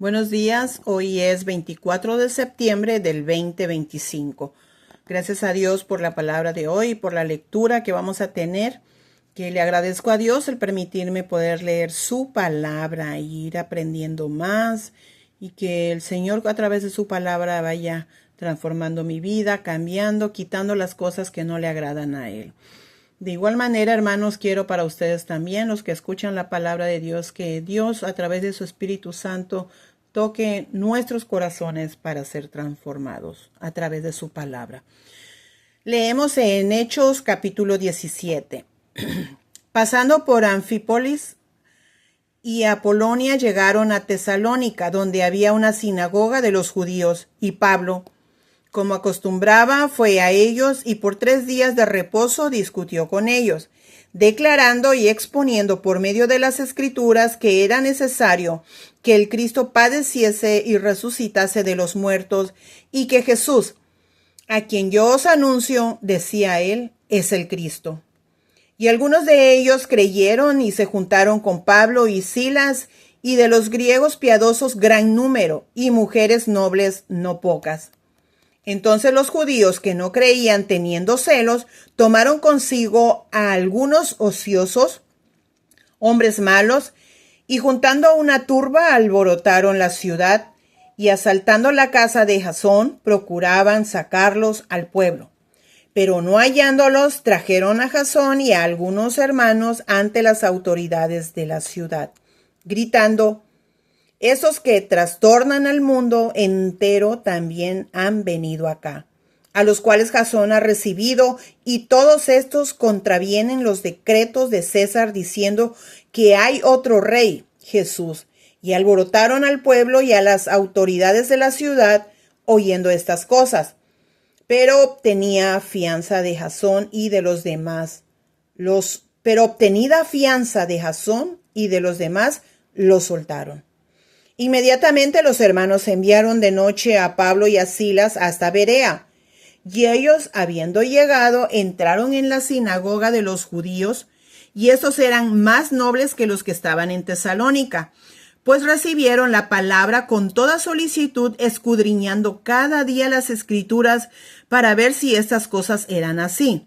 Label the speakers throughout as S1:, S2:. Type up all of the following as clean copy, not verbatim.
S1: Buenos días, hoy es 24 de septiembre del 2025. Gracias a Dios por la palabra de hoy, por la lectura que vamos a tener, que le agradezco a Dios el permitirme poder leer su palabra e ir aprendiendo más y que el Señor a través de su palabra vaya transformando mi vida, cambiando, quitando las cosas que no le agradan a Él. De igual manera, hermanos, quiero para ustedes también, los que escuchan la palabra de Dios, que Dios a través de su Espíritu Santo toque nuestros corazones para ser transformados a través de su palabra. Leemos en Hechos capítulo 17. Pasando por Anfípolis y Apolonia llegaron a Tesalónica, donde había una sinagoga de los judíos, y Pablo, como acostumbraba, fue a ellos y por 3 días de reposo discutió con ellos, declarando y exponiendo por medio de las Escrituras que era necesario que el Cristo padeciese y resucitase de los muertos, y que Jesús, a quien yo os anuncio, decía él, es el Cristo. Y algunos de ellos creyeron y se juntaron con Pablo y Silas, y de los griegos piadosos gran número, y mujeres nobles no pocas. Entonces los judíos que no creían, teniendo celos, tomaron consigo a algunos ociosos, hombres malos, y juntando una turba alborotaron la ciudad, y asaltando la casa de Jasón, procuraban sacarlos al pueblo. Pero no hallándolos, trajeron a Jasón y a algunos hermanos ante las autoridades de la ciudad, gritando: esos que trastornan al mundo entero también han venido acá, a los cuales Jasón ha recibido, y todos estos contravienen los decretos de César, diciendo que hay otro rey, Jesús. Y alborotaron al pueblo y a las autoridades de la ciudad, oyendo estas cosas. Pero obtenida fianza de Jasón y de los demás, los soltaron. Inmediatamente los hermanos enviaron de noche a Pablo y a Silas hasta Berea, y ellos, habiendo llegado, entraron en la sinagoga de los judíos, y estos eran más nobles que los que estaban en Tesalónica, pues recibieron la palabra con toda solicitud, escudriñando cada día las Escrituras para ver si estas cosas eran así.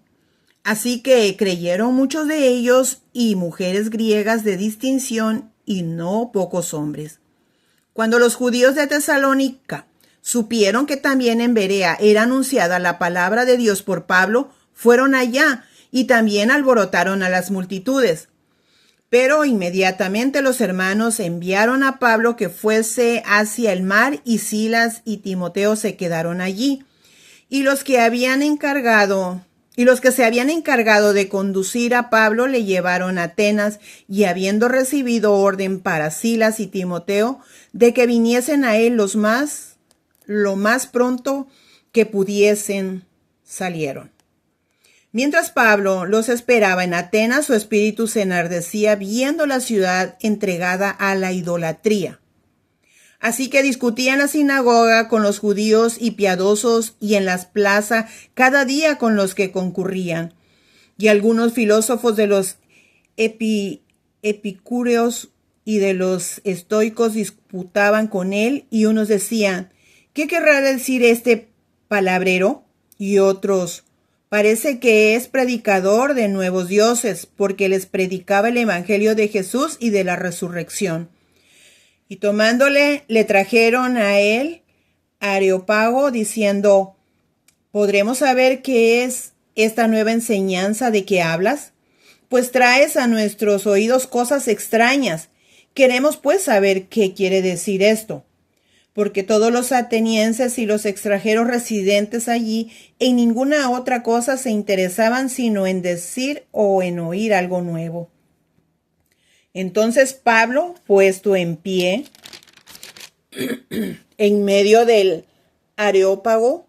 S1: Así que creyeron muchos de ellos, y mujeres griegas de distinción, y no pocos hombres. Cuando los judíos de Tesalónica supieron que también en Berea era anunciada la palabra de Dios por Pablo, fueron allá y también alborotaron a las multitudes. Pero inmediatamente los hermanos enviaron a Pablo que fuese hacia el mar, y Silas y Timoteo se quedaron allí. Y los que se habían encargado de conducir a Pablo le llevaron a Atenas, y habiendo recibido orden para Silas y Timoteo de que viniesen a él lo más pronto que pudiesen, salieron. Mientras Pablo los esperaba en Atenas, su espíritu se enardecía viendo la ciudad entregada a la idolatría. Así que discutía en la sinagoga con los judíos y piadosos, y en las plazas cada día con los que concurrían. Y algunos filósofos de los epicúreos y de los estoicos disputaban con él, y unos decían: ¿qué querrá decir este palabrero? Y otros: parece que es predicador de nuevos dioses, porque les predicaba el evangelio de Jesús y de la resurrección. Y tomándole, le trajeron a él Areópago, diciendo: ¿podremos saber qué es esta nueva enseñanza de que hablas? Pues traes a nuestros oídos cosas extrañas. Queremos pues saber qué quiere decir esto. Porque todos los atenienses y los extranjeros residentes allí en ninguna otra cosa se interesaban sino en decir o en oír algo nuevo. Entonces Pablo, puesto en pie en medio del Areópago,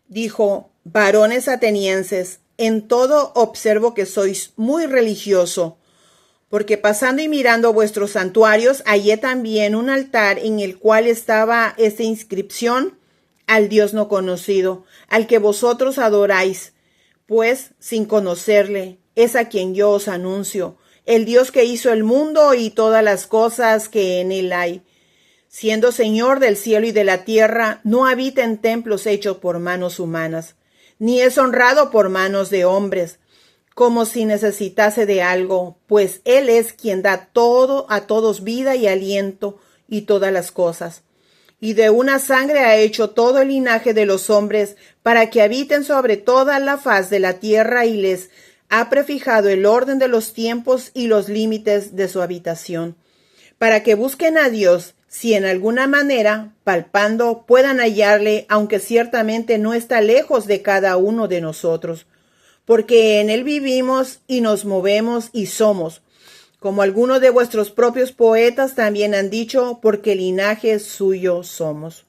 S1: dijo: varones atenienses, en todo observo que sois muy religioso, porque pasando y mirando vuestros santuarios, hallé también un altar en el cual estaba esta inscripción: al Dios no conocido, al que vosotros adoráis, pues sin conocerle, es a quien yo os anuncio, el Dios que hizo el mundo y todas las cosas que en él hay, Siendo Señor del cielo y de la tierra, no habita en templos hechos por manos humanas, ni es honrado por manos de hombres, como si necesitase de algo, pues Él es quien da todo a todos vida y aliento y todas las cosas. Y de una sangre ha hecho todo el linaje de los hombres para que habiten sobre toda la faz de la tierra y les ha prefijado el orden de los tiempos y los límites de su habitación, para que busquen a Dios, si en alguna manera, palpando, puedan hallarle, aunque ciertamente no está lejos de cada uno de nosotros, porque en Él vivimos y nos movemos y somos, como algunos de vuestros propios poetas también han dicho, porque linaje suyo somos.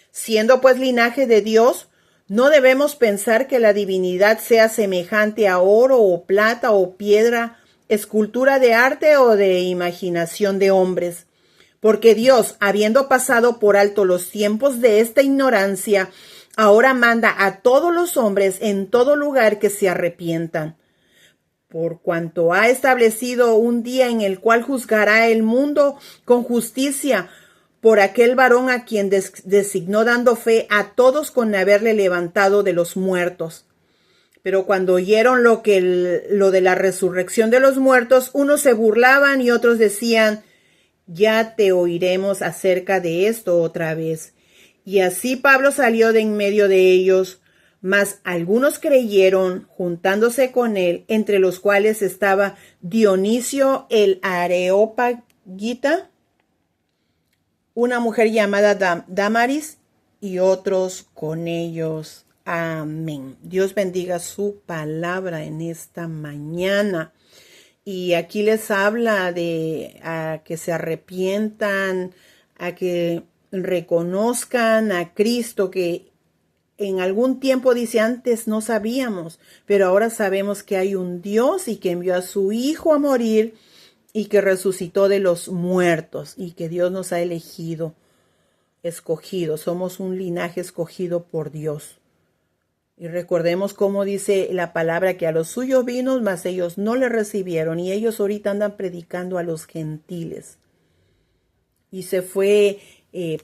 S1: Siendo pues linaje de Dios, no debemos pensar que la divinidad sea semejante a oro o plata o piedra, escultura de arte o de imaginación de hombres, porque Dios, habiendo pasado por alto los tiempos de esta ignorancia, ahora manda a todos los hombres en todo lugar que se arrepientan, por cuanto ha establecido un día en el cual juzgará el mundo con justicia por aquel varón a quien designó, dando fe a todos con haberle levantado de los muertos. Pero cuando oyeron lo de la resurrección de los muertos, unos se burlaban y otros decían: ya te oiremos acerca de esto otra vez. Y así Pablo salió de en medio de ellos, mas algunos creyeron, juntándose con él, entre los cuales estaba Dionisio el Areópagita, una mujer llamada Damaris, y otros con ellos. Amén. Dios bendiga su palabra en esta mañana. Y aquí les habla de a que se arrepientan, a que reconozcan a Cristo, que en algún tiempo dice antes no sabíamos, pero ahora sabemos que hay un Dios y que envió a su Hijo a morir y que resucitó de los muertos y que Dios nos ha elegido, escogido. Somos un linaje escogido por Dios. Y recordemos cómo dice la palabra que a los suyos vino, mas ellos no le recibieron. Y ellos ahorita andan predicando a los gentiles. Y se fue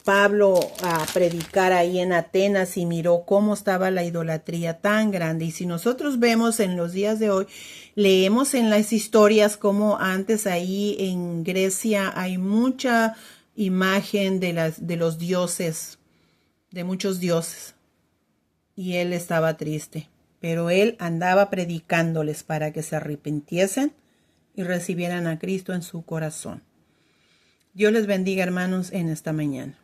S1: Pablo a predicar ahí en Atenas y miró cómo estaba la idolatría tan grande. Y si nosotros vemos en los días de hoy, leemos en las historias como antes ahí en Grecia hay mucha imagen de los dioses, de muchos dioses. Y él estaba triste, pero él andaba predicándoles para que se arrepintiesen y recibieran a Cristo en su corazón. Dios les bendiga, hermanos, en esta mañana.